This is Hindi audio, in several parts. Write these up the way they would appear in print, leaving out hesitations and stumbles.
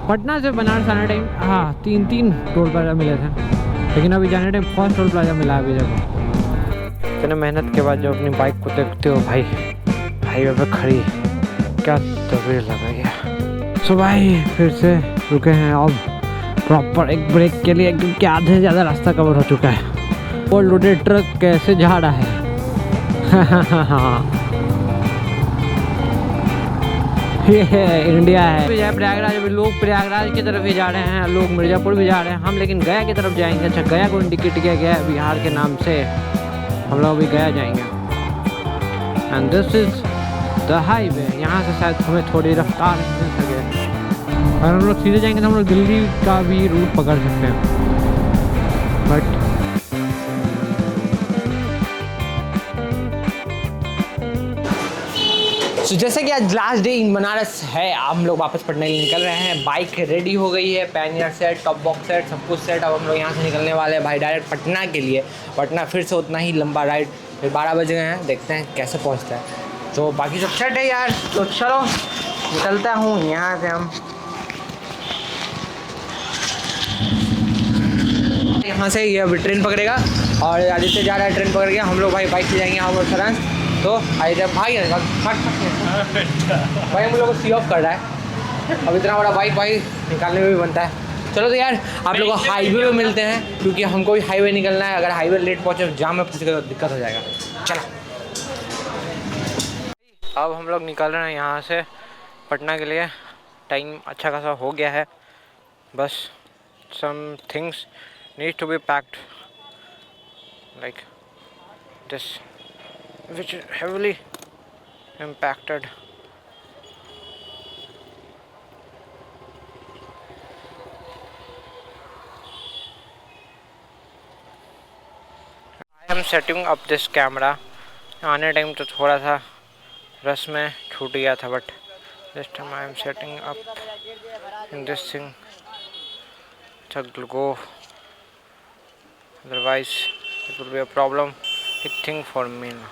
पटना से बनारस आने टाइम हाँ 3 टोल प्लाजा मिले थे, लेकिन अभी जाने टाइम फर्स्ट टोल प्लाजा मिला अभी देखो। इतने मेहनत के बाद जब अपनी बाइक को देखते हो भाई, हाईवे पे खड़ी, क्या तस्वीर लगा गया। सो भाई फिर से रुके हैं अब प्रॉपर एक ब्रेक के लिए, क्योंकि आधे से ज़्यादा रास्ता कवर हो चुका है। और लोडेड ट्रक कैसे जा रहा है ये इंडिया है। जय प्रयागराज, अभी लोग प्रयागराज की तरफ ही जा रहे हैं, लोग मिर्ज़ापुर भी जा रहे हैं, हम लेकिन गया की तरफ जाएंगे। अच्छा गया को इंडिकेट किया गया है बिहार के नाम से, हम लोग अभी गया जाएंगे। And this is the highway. यहाँ से शायद हमें थोड़ी रफ्तार मिल सके, अगर हम लोग सीधे जाएंगे तो हम लोग दिल्ली का भी रूट पकड़ सकते हैं। बट तो जैसे कि आज लास्ट डे इन बनारस है, हम लोग वापस पटना के लिए निकल रहे हैं। बाइक रेडी हो गई है, pannier set, top box set, सब कुछ सेट। अब हम लोग यहाँ से निकलने वाले हैं भाई डायरेक्ट पटना के लिए। पटना फिर से उतना ही लंबा राइड, फिर 12 बज गए हैं, देखते हैं कैसे पहुँचता है। तो बाकी सब सेट है यार, तो चलो निकलता हूँ यहाँ से। हम यहाँ से ये अभी ट्रेन पकड़ेगा और आदित्य जा रहा है ट्रेन पकड़ के, हम लोग भाई बाइक से जाएंगे हम लोग सरंस। तो आदित्य भाई भाई हम लोग को सी ऑफ कर रहा है, अब इतना बड़ा बाइक भाई निकालने में भी बनता है। चलो तो यार आप लोग को हाईवे पे मिलते हैं, क्योंकि हमको भी हाईवे निकलना है। अगर हाईवे लेट पहुँचे, जाम में फंस गए तो दिक्कत हो जाएगा। चलो अब हम लोग निकल रहे हैं यहाँ से पटना के लिए। टाइम अच्छा खासा हो गया है, बस some things need to be packed like this, which is heavily impacted. I am setting up this camera. आने टाइम तो थोड़ा सा रस में छूट गया था, but this time I am setting up in this thing. Will go, otherwise it will be a problem, big thing for me now.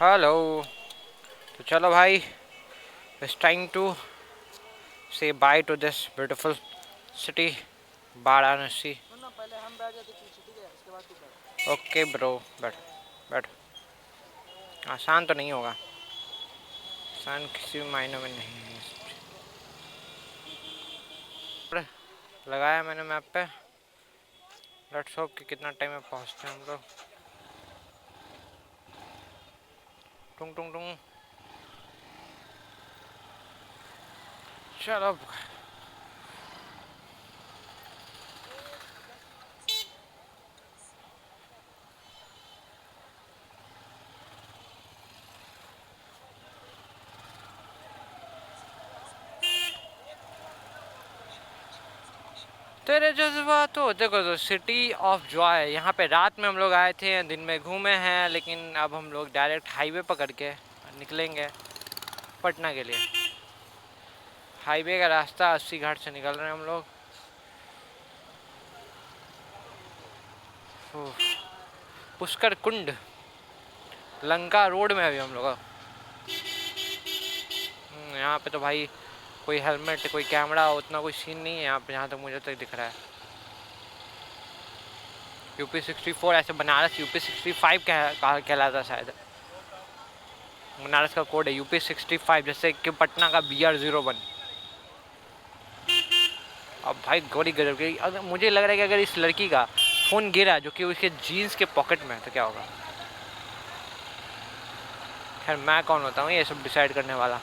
Hello, तो चलो भाई, it's time to say bye to this beautiful city Varanasi. Okay bro, बैठ। आसान तो नहीं होगा, आसान किसी भी मायने में नहीं है। लगाया मैंने मैप पे, लेट्स होप कि कितना टाइम में पहुंचते हैं हम लोग। टुंग टुंग टुंग, चलो तेरे जज्बात तो देखो। तो सिटी ऑफ जॉय, यहाँ पे रात में हम लोग आए थे, दिन में घूमे हैं, लेकिन अब हम लोग डायरेक्ट हाईवे पकड़ के निकलेंगे पटना के लिए। हाईवे का रास्ता 80 घाट से निकल रहे हैं हम लोग। पुष्कर कुंड, लंका रोड में अभी हम लोग। यहाँ पे तो भाई कोई हेलमेट, कोई कैमरा, उतना कोई सीन नहीं है यहाँ पे, जहाँ तक मुझे तक दिख रहा है। यूपी 64, ऐसे बनारस यूपी 65 कहलाता शायद। बनारस का कोड है यूपी 65, जैसे कि पटना का BR01। अब भाई गोरी गजब की, अगर मुझे लग रहा है कि अगर इस लड़की का फ़ोन गिरा जो कि उसके जीन्स के पॉकेट में है तो क्या होगा। खैर मैं कौन होता हूँ ये सब डिसाइड करने वाला,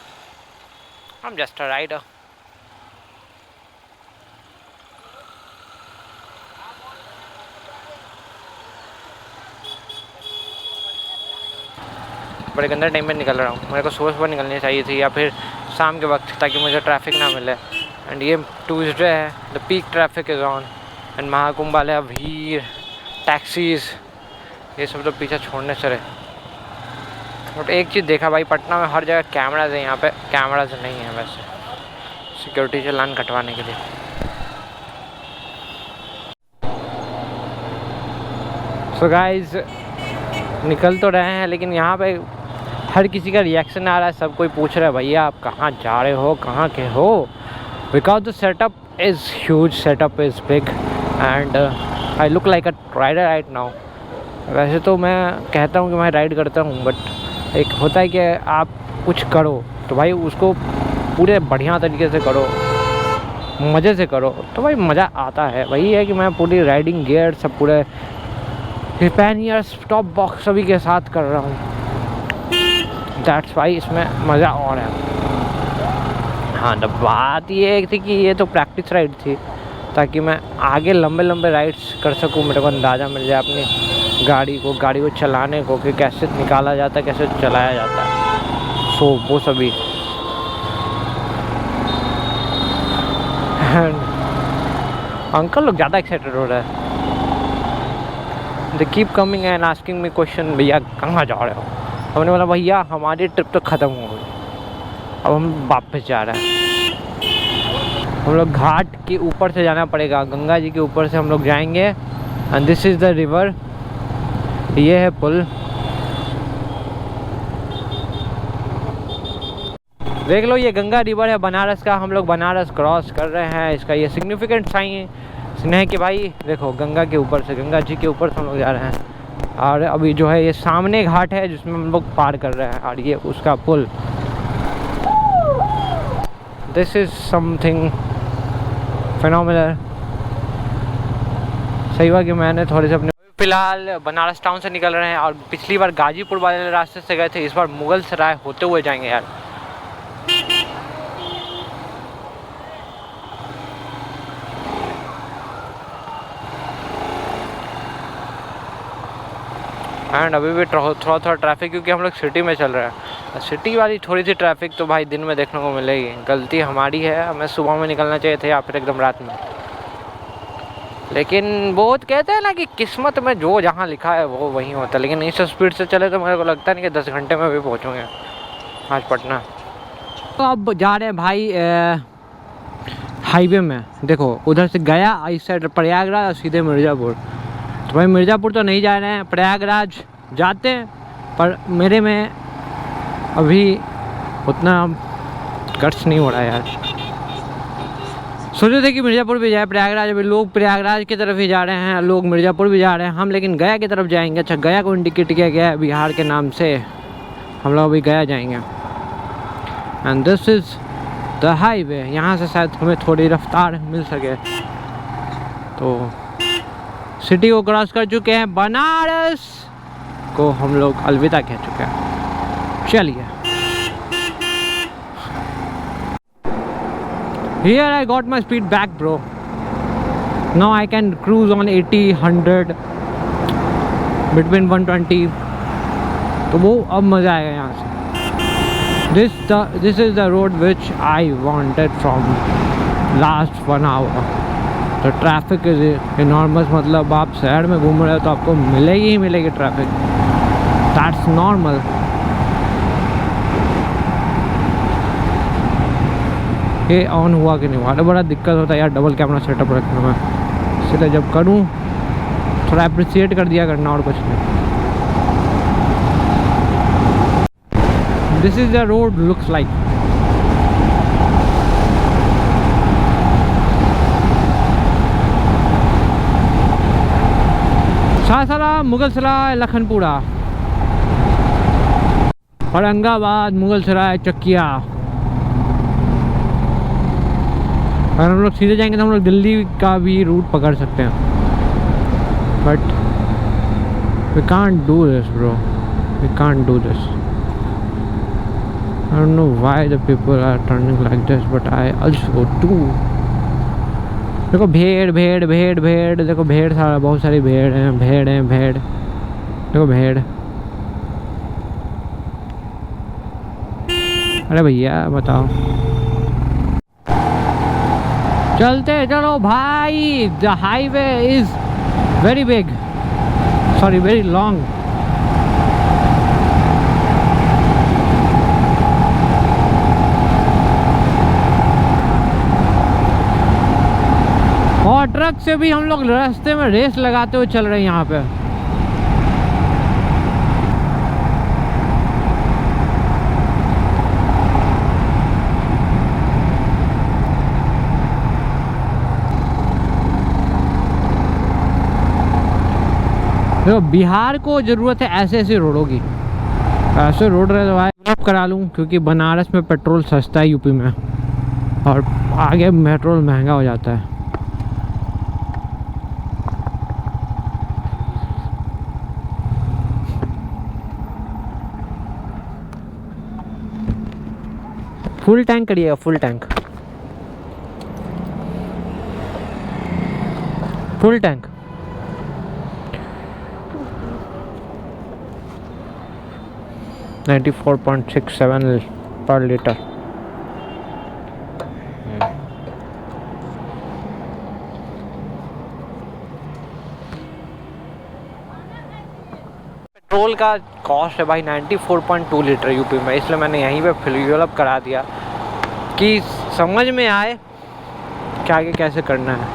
I'm just a rider. बड़े गंदे टाइम में निकल रहा हूँ, मेरे को सुबह सुबह निकलनी चाहिए थी या फिर शाम के वक्त, ताकि मुझे ट्रैफिक ना मिले। एंड ये ट्यूसडे है, the peak traffic is on, and Mahakumbh वाले भीड़, टैक्सीज़, ये सब तो पीछे छोड़ने से रहे। बट एक चीज़ देखा भाई, पटना में हर जगह कैमराज है, यहाँ पे कैमराज नहीं है वैसे, सिक्योरिटी चालान कटवाने के लिए। सो गाइस निकल तो रहे हैं, लेकिन यहाँ पे हर किसी का रिएक्शन आ रहा है, सब कोई पूछ रहा है भैया आप कहाँ जा रहे हो, कहाँ के हो, because the setup is huge, setup is big and I look like a rider right now. वैसे तो मैं कहता हूँ कि मैं राइड करता हूँ, बट एक होता है कि आप कुछ करो तो भाई उसको पूरे बढ़िया तरीके से करो, मज़े से करो, तो भाई मज़ा आता है। वही है कि मैं पूरी राइडिंग गियर सब पूरे पैनियर्स टॉप बॉक्स सभी के साथ कर रहा हूँ, दैट्स वाई इसमें मज़ा और है। हाँ, तो बात ये थी कि ये तो प्रैक्टिस राइड थी ताकि मैं आगे लंबे लंबे राइड्स कर सकूँ, मेरे को अंदाज़ा मिल जाए अपनी गाड़ी को चलाने को कि कैसे निकाला जाता है, कैसे चलाया जाता है, सो वो सभी। अंकल लोग ज़्यादा एक्साइटेड हो रहे हैं, they keep coming and asking me question, भैया कहाँ जा रहे हो। हमने बोला भैया हमारी ट्रिप तो ख़त्म हो गई, अब हम वापस जा रहे हैं। हम लोग घाट के ऊपर से जाना पड़ेगा, गंगा जी के ऊपर से हम लोग जाएंगे and this is the river, ये है पुल। देख लो ये गंगा रिवर है बनारस का, हम लोग बनारस क्रॉस कर रहे हैं। इसका ये सिग्निफिकेंट साइन है कि भाई देखो गंगा के ऊपर से, गंगा जी के ऊपर से हम लोग जा रहे हैं। और अभी जो है ये सामने घाट है जिसमें हम लोग पार कर रहे हैं, और ये उसका पुल। This is something phenomenal. सही हुआ कि मैंने थोड़े से अपने, फिलहाल बनारस टाउन से निकल रहे हैं और पिछली बार गाजीपुर वाले रास्ते से गए थे, इस बार मुगल सराय होते हुए जाएंगे यार। एंड अभी भी थोड़ा ट्रैफिक, क्योंकि हम लोग सिटी में चल रहे हैं। सिटी वाली थोड़ी सी ट्रैफिक तो भाई दिन में देखने को मिलेगी, गलती हमारी है, हमें सुबह में निकलना चाहिए था या फिर एकदम रात में। लेकिन बहुत कहते हैं ना कि किस्मत में जो जहाँ लिखा है वो वहीं होता है, लेकिन इस स्पीड से चले तो मेरे को लगता नहीं कि 10 घंटे में भी पहुँचूँगे आज पटना। तो अब जा रहे हैं भाई हाईवे में, देखो उधर से गया, इस साइड प्रयागराज और सीधे मिर्ज़ापुर। तो भाई मिर्ज़ापुर तो नहीं जा रहे हैं, प्रयागराज जाते हैं, पर मेरे में अभी उतना गट्स नहीं हो रहा है यार। सोचे थे कि मिर्ज़ापुर भी जाए, प्रयागराज, अभी लोग प्रयागराज की तरफ ही जा रहे हैं, लोग मिर्ज़ापुर भी जा रहे हैं, हम लेकिन गया की तरफ जाएंगे। अच्छा, गया को इंडिकेट किया गया है बिहार के नाम से, हम लोग अभी गया जाएंगे। And this is the highway, यहाँ से शायद हमें थोड़ी रफ्तार मिल सके। तो सिटी को क्रॉस कर चुके हैं, बनारस को हम लोग अलविदा कह चुके हैं। चलिए, here I got my speed back bro, now I can cruise on 80, 100, between 120, तो वो अब मज़ा आएगा यहाँ से। This is the road which I wanted from last 1 hour. तो ट्रैफिक इज इनॉर्मस, मतलब आप शहर में घूम रहे हो तो आपको मिलेगी ही मिलेगी ट्रैफिक, दैट्स नॉर्मल। ये ऑन हुआ कि नहीं हुआ, बड़ा दिक्कत होता है यार डबल कैमरा सेटअप रखने में, इसलिए जब करूँ थोड़ा अप्रिशिएट कर दिया करना और कुछ नहीं। This is the road looks like. Sasaram, Mughalsarai, Lakhanpura, Aurangabad, Mughalsarai, Chakia. अगर हम लोग सीधे जाएंगे तो हम लोग दिल्ली का भी रूट पकड़ सकते हैं, but we can't do this bro, we can't do this. I don't know why the people are turning like this, but I also do. देखो भेड़ भेड़ भेड़ भेड़, देखो भेड़, सारा बहुत सारी भेड़ हैं, भेड़ हैं, भेड़, देखो भेड़। अरे भैया बताओ, चलते चलो भाई। The highway is very big, sorry very long. और ट्रक से भी हम लोग रास्ते में रेस लगाते हुए चल रहे हैं यहाँ पे। देखो बिहार को ज़रूरत है ऐसे ऐसे रोडों की। ऐसे रोड रहे तो भाई अब करा लूँ, क्योंकि बनारस में पेट्रोल सस्ता है यूपी में, और आगे पेट्रोल महंगा हो जाता है। फुल टैंक करिएगा, फुल टैंक, फुल टैंक। $94.67 पर लीटर। पेट्रोल का कॉस्ट है भाई 94.2 लीटर यूपी में, इसलिए मैंने यहीं पे फ्यूल अप करा दिया कि समझ में आए कि आगे कैसे करना है।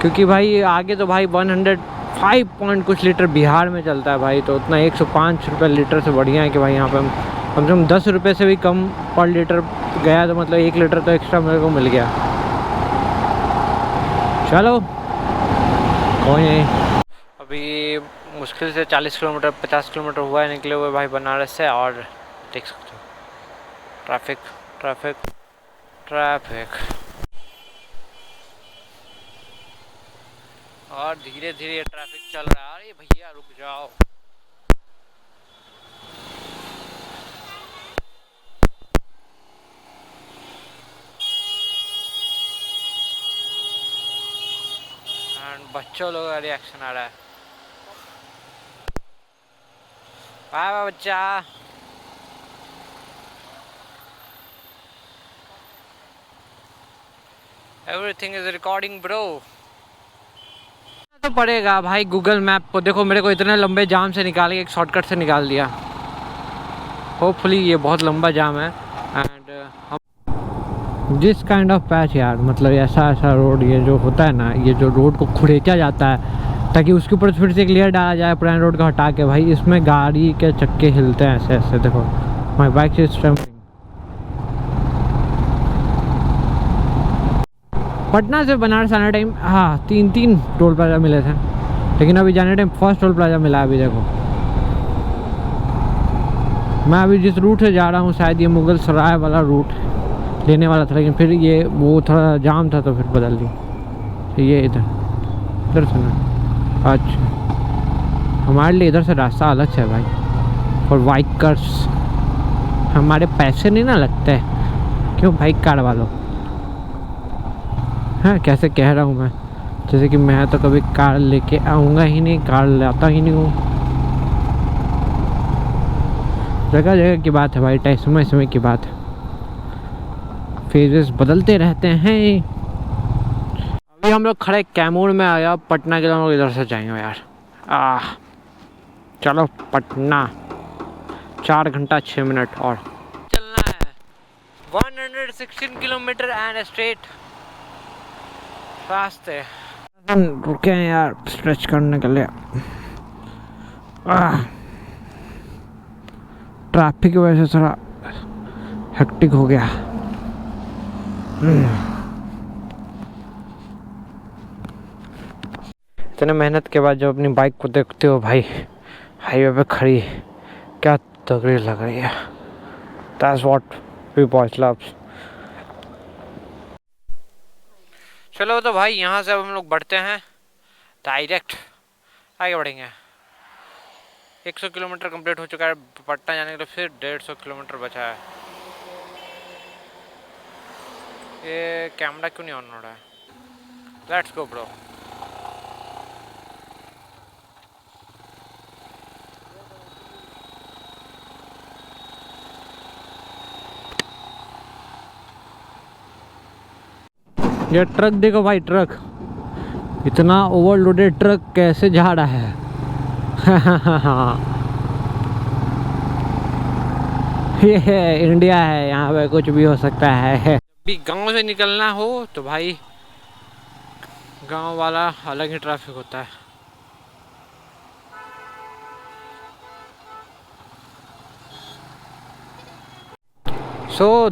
क्योंकि भाई आगे तो भाई 105 पॉइंट कुछ लीटर बिहार में चलता है भाई, तो उतना 105 रुपये लीटर से बढ़िया है कि भाई यहाँ पे हम कम से कम 10 रुपये से भी कम पर लीटर गया, तो मतलब 1 लीटर तो एक्स्ट्रा मेरे को मिल गया। चलो कोई नहीं, अभी मुश्किल से 40 किलोमीटर 50 किलोमीटर हुआ है निकले हुए भाई बनारस से, और देख सकते हो ट्रैफिक ट्रैफिक ट्रैफिक, और धीरे धीरे ट्रैफिक चल रहा है। अरे भैया रुक जाओ। एंड बच्चों लोगों का रिएक्शन आ रहा है। बाय बाय बच्चा। Everything is recording bro. तो पड़ेगा भाई गूगल मैप को, देखो मेरे को इतने लंबे जाम से निकाल के एक शॉर्टकट से निकाल दिया। होपफुली ये बहुत लंबा जाम है। एंड हम जिस काइंड ऑफ पैच यार, मतलब ऐसा ऐसा रोड ये जो होता है ना, ये जो रोड को खुरेचा जाता है ताकि उसके ऊपर फिर से एक लेयर डाला जाए पुराने रोड को हटा के, भाई इसमें गाड़ी के चक्के हिलते हैं ऐसे ऐसे। देखो माई बाइक सिस्टम। पटना से बनारस आने टाइम हाँ 3 टोल प्लाजा मिले थे, लेकिन अभी जाने टाइम फर्स्ट टोल प्लाजा मिला। अभी देखो मैं अभी जिस रूट से जा रहा हूँ शायद ये मुगल सराय वाला रूट लेने वाला था, लेकिन फिर ये वो थोड़ा जाम था तो फिर बदल दी। तो ये इधर से ना, अच्छा हमारे लिए इधर से रास्ता अलग से है भाई, और बाइकर्स हमारे पैसे नहीं ना लगते। क्यों भाई कार वालों, हाँ कैसे कह रहा हूँ मैं, जैसे कि मैं तो कभी कार लेके आऊँगा ही नहीं, कार लाता ही नहीं हूँ। जगह जगह की बात है भाई, टाइम समय समय की बात है, फेजेस बदलते रहते हैं। अभी हम लोग खड़े कैमूर में आया, पटना के लोग इधर से जाएंगे यार। चलो पटना 4 घंटा 6 मिनट और चलना है। 116 किलोमीटर एंड स्ट्रेट रास्ते। रुके हैं यार स्ट्रेच करने के लिए। ट्रैफिक की वजह से थोड़ा हेक्टिक हो गया। इतने मेहनत के बाद जब अपनी बाइक को देखते हो भाई हाईवे पे खड़ी, क्या तगड़ी लग रही है। That's what we boys loves। चलो तो भाई यहाँ से अब हम लोग बढ़ते हैं डायरेक्ट आगे बढ़ेंगे। 100 किलोमीटर कंप्लीट हो चुका है पटना जाने के लिए, फिर 150 किलोमीटर बचा है। ये कैमरा क्यों नहीं ऑन हो रहा है? Let's go bro. ये ट्रक देखो भाई, ट्रक इतना ओवरलोडेड ट्रक कैसे जा रहा है। ये है इंडिया है, यहाँ पे कुछ भी हो सकता है। भी गांव से निकलना हो तो भाई गांव वाला अलग ही ट्रैफिक होता है।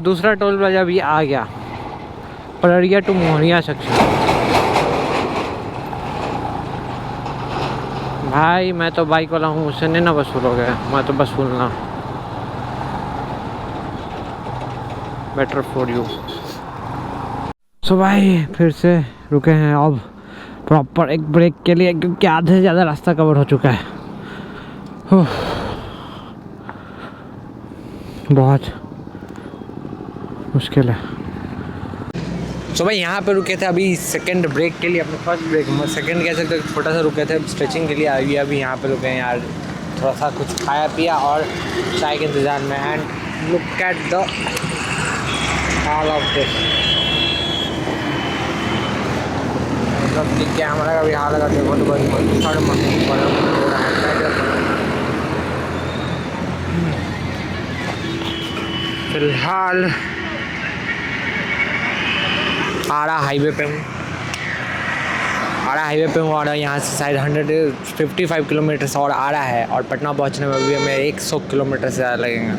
दूसरा टोल प्लाजा भी आ गया, पड़रिया टू मोहनिया सेक्शन। भाई मैं तो बाइक वाला हूँ, मुझसे नहीं ना वसूलोगे, मैं तो वसूलना बेटर फॉर यू। सो भाई फिर से रुके हैं अब प्रॉपर एक ब्रेक के लिए, क्योंकि आधे से ज़्यादा रास्ता कवर हो चुका है। बहुत मुश्किल है। सो भाई यहाँ पे रुके थे अभी सेकंड ब्रेक के लिए, अपने फर्स्ट ब्रेक में सेकंड कह सकते छोटा सा रुके थे स्ट्रेचिंग के लिए। अभी यहाँ पे रुके हैं यार, थोड़ा सा कुछ खाया पिया और चाय के इंतज़ार में। And look at the all of this, मतलब कैमरा का भी हाल लगा देखो तो फिलहाल आरा हाईवे पे हूँ, और यहाँ से शायद 155 किलोमीटर और आरा है, और पटना पहुँचने में भी हमें 100 किलोमीटर से ज़्यादा लगेंगे।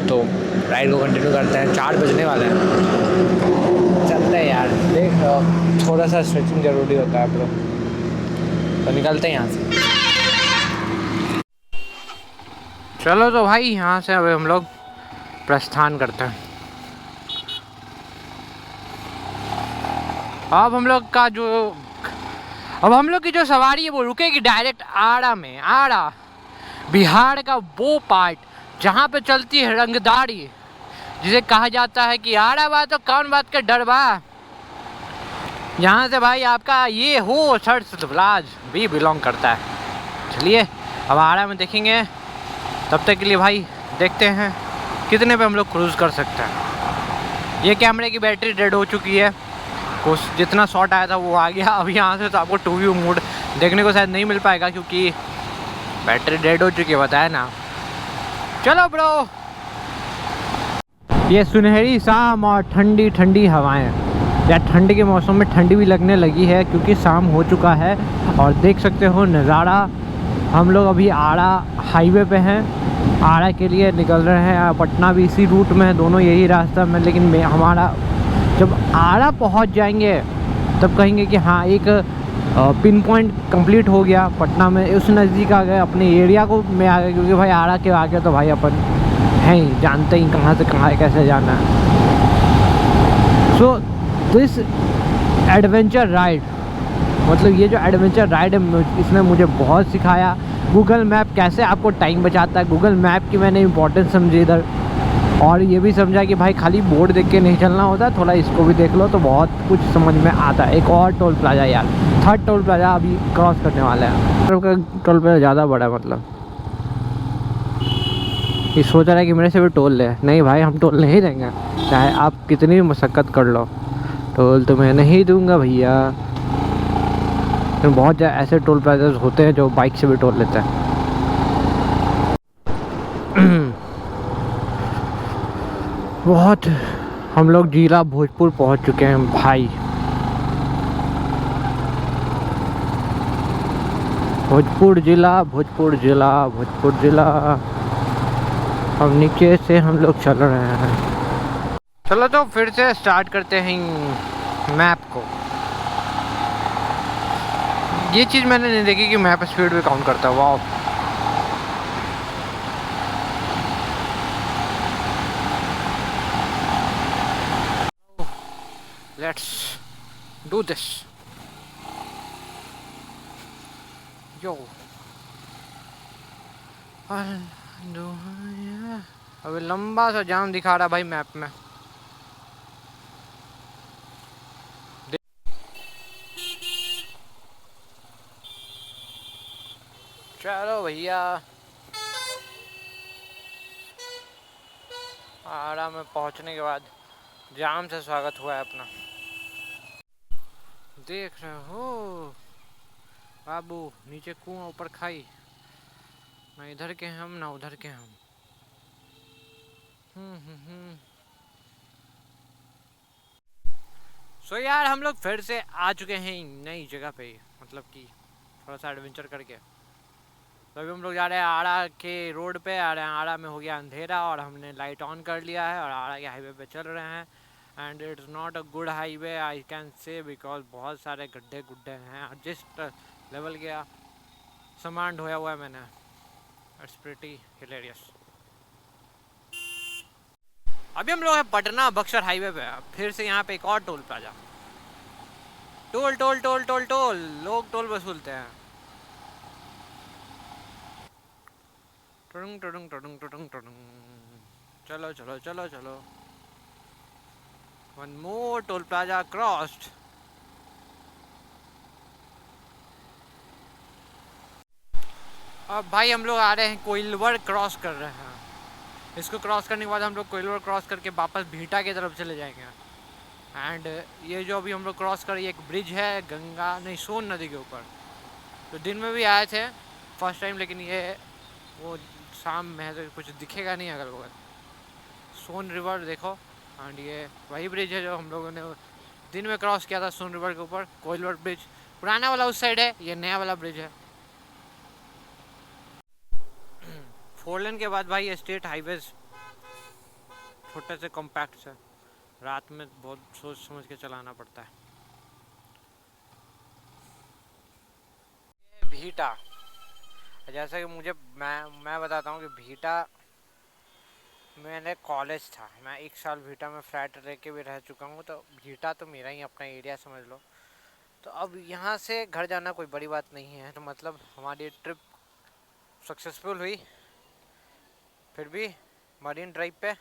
तो राइड को कंटिन्यू करते हैं, 4 बजने वाले हैं, चलते हैं यार। देख थोड़ा सा स्ट्रेचिंग ज़रूरी होता है ब्रो, तो निकलते हैं यहाँ से। चलो तो भाई यहाँ से अब हम लोग प्रस्थान करते हैं। अब हम लोग की जो सवारी है वो रुकेगी डायरेक्ट आरा में। आरा बिहार का वो पार्ट जहाँ पे चलती है रंगदारी, जिसे कहा जाता है कि आरा बा तो कौन बात का डर बा। यहाँ से भाई आपका ये हो सर्च भी बिलोंग करता है। चलिए अब आरा में देखेंगे, तब तक के लिए भाई देखते हैं कितने पे हम लोग क्रूज़ कर सकते हैं। ये कैमरे की बैटरी डेड हो चुकी है, कुछ जितना शॉट आया था वो आ गया। अब यहाँ से तो आपको 2 व्यू मोड देखने को शायद नहीं मिल पाएगा, क्योंकि बैटरी डेड हो चुकी है, बताया ना। चलो ब्रो, ये सुनहरी शाम और ठंडी ठंडी हवाएं, या ठंड के मौसम में ठंडी भी लगने लगी है क्योंकि शाम हो चुका है। और देख सकते हो नज़ारा, हम लोग अभी आरा हाईवे पे हैं, आरा के लिए निकल रहे हैं। पटना भी इसी रूट में है, दोनों यही रास्ता में। लेकिन हमारा जब आरा पहुंच जाएंगे तब कहेंगे कि हाँ एक पिन पॉइंट कंप्लीट हो गया, पटना में उस नज़दीक आ गए, अपने एरिया को में आ गए। क्योंकि भाई आरा के आगे तो भाई अपन हैं ही, जानते ही कहाँ से कहाँ कैसे जाना है। सो दिस एडवेंचर राइड, मतलब ये जो एडवेंचर राइड है इसने मुझे बहुत सिखाया। गूगल मैप कैसे आपको टाइम बचाता है, गूगल मैप की मैंने इंपॉर्टेंस समझी इधर। और ये भी समझा कि भाई खाली बोर्ड देख के नहीं चलना होता, थोड़ा इसको भी देख लो तो बहुत कुछ समझ में आता है। एक और टोल प्लाजा यार, 3rd टोल प्लाजा अभी क्रॉस करने वाला है। टोल प्लाजा ज़्यादा बड़ा है, मतलब ये सोच रहा है कि मेरे से भी टोल ले। नहीं भाई, हम टोल नहीं देंगे, चाहे आप कितनी भी मशक्क़त कर लो, टोल तो मैं नहीं दूंगा भैया। तो बहुत ऐसे टोल प्लाजाज होते हैं जो बाइक से भी टोल लेते हैं। बहुत हम लोग जिला भोजपुर पहुंच चुके हैं भाई। भोजपुर जिला। अब नीचे से हम लोग चल रहे हैं। चलो तो फिर से स्टार्ट करते हैं मैप को। ये चीज़ मैंने नहीं देखी कि मैप स्पीड भी काउंट करता है। वाह, लेट्स डू दिस यो। अभी लंबा सा जाम दिखा रहा भाई मैप में। चलो भैया, आरा में पहुंचने के बाद जाम से स्वागत हुआ है अपना। देख रहे हो बाबू, नीचे कुआं ऊपर खाई, ना इधर के हम ना उधर के हम। सो यार हम लोग फिर से आ चुके हैं नई जगह पे, मतलब कि थोड़ा सा एडवेंचर करके। तो अभी हम लोग जा रहे हैं आरा के रोड पे। आ रहे हैं, आरा में हो गया अंधेरा और हमने लाइट ऑन कर लिया है और आरा के हाईवे पे चल रहे हैं। And it's not a good highway I can say, because बहुत सारे गड्ढे गुड्ढे हैं। जिस लेवल का सामान ढोया हुआ है मैंने। It's pretty hilarious. अभी हम लोग हैं पटना बक्सर हाईवे पे, फिर से यहाँ पे एक और toll plaza. Toll toll toll toll toll, लोग टोल वसूलते हैं। टुडुंग टुडुंग टुडुंग टुडुंग टुडुंग। चलो चलो चलो चलो। One more toll plaza crossed. अब भाई हम लोग आ रहे हैं, कोइलवर क्रॉस कर रहे हैं। इसको क्रॉस करने के बाद हम लोग कोइलवर क्रॉस करके वापस भीटा की तरफ चले जाएंगे। एंड ये जो अभी हम लोग क्रॉस कर, ये एक ब्रिज है गंगा नहीं सोन नदी के ऊपर। तो दिन में भी आए थे फर्स्ट टाइम, लेकिन ये वो शाम में है तो कुछ दिखेगा नहीं अगल बगल। सोन रिवर देखो। एंड ये वही ब्रिज है जो हम लोगों ने दिन में क्रॉस किया था सोन रिवर के ऊपर, कोइलवर ब्रिज। पुराना वाला उस साइड है, ये नया वाला ब्रिज है। 4 लेन के बाद भाई स्टेट हाईवेज छोटे से कॉम्पैक्ट से, रात में बहुत सोच समझ के चलाना पड़ता है। भीटा, जैसा कि मैं बताता हूँ कि भीटा मैंने कॉलेज था, मैं 1 साल भीटा में फ्लैट रह के भी रह चुका हूँ, तो भीटा तो मेरा ही अपना एरिया समझ लो। तो अब यहाँ से घर जाना कोई बड़ी बात नहीं है, तो मतलब हमारी ट्रिप सक्सेसफुल हुई। फिर भी मरीन ड्राइव पे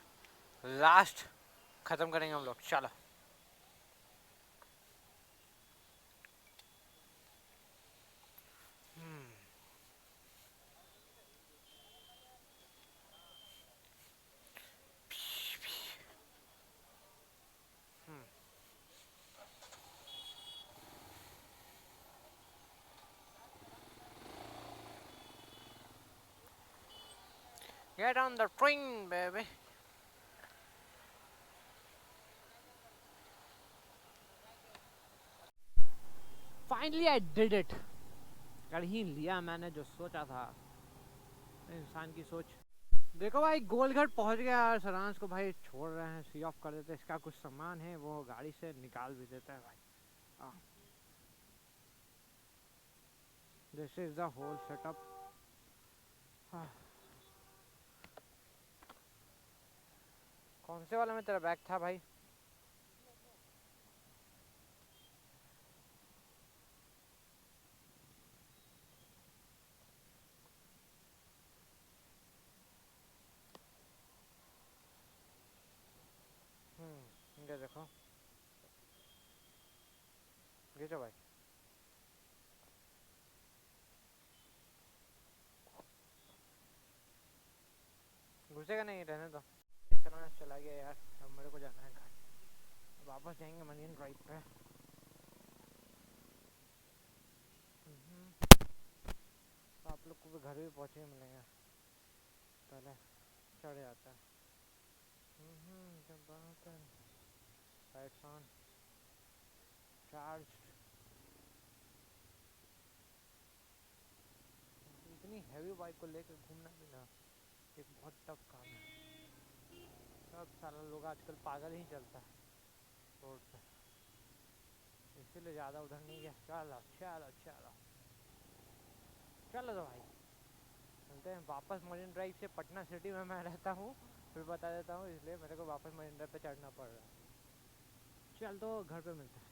लास्ट ख़त्म करेंगे हम लोग। चलो get on the train baby। Finally I did it, कर ही लिया मैंने जो सोचा था। इंसान की सोच। देखो भाई गोलघर पहुंच गया यार, सरांस को भाई छोड़ रहे हैं, सी ऑफ कर देते हैं। इसका कुछ सामान है वो गाड़ी से निकाल भी देता है भाई। This is the whole setup. कौन से वाला में तेरा बैग था भाई? ये देखो, ये जो भाई घुसेगा नहीं, रहने दो। चला गया यार, अब मेरे को जाना है घर। वापस जाएंगे मरीन ड्राइव पे। तो आप लोग को भी घर भी पहुँचे मिलेंगे, पहले चढ़ जाता है। Lights on, charge. इतनी हैवी बाइक को लेकर घूमना भी ना एक बहुत टफ काम है। सब सारा लोग आजकल पागल ही चलता है रोड पे, इसीलिए ज़्यादा उधर नहीं गया। चलो चलो चलो चलो तो भाई चलते हैं वापस। मरीन ड्राइव से पटना सिटी में मैं रहता हूँ, फिर बता देता हूँ, इसलिए मेरे को वापस मरीन ड्राइव पे चढ़ना पड़ रहा है। चल तो घर पे मिलते हैं।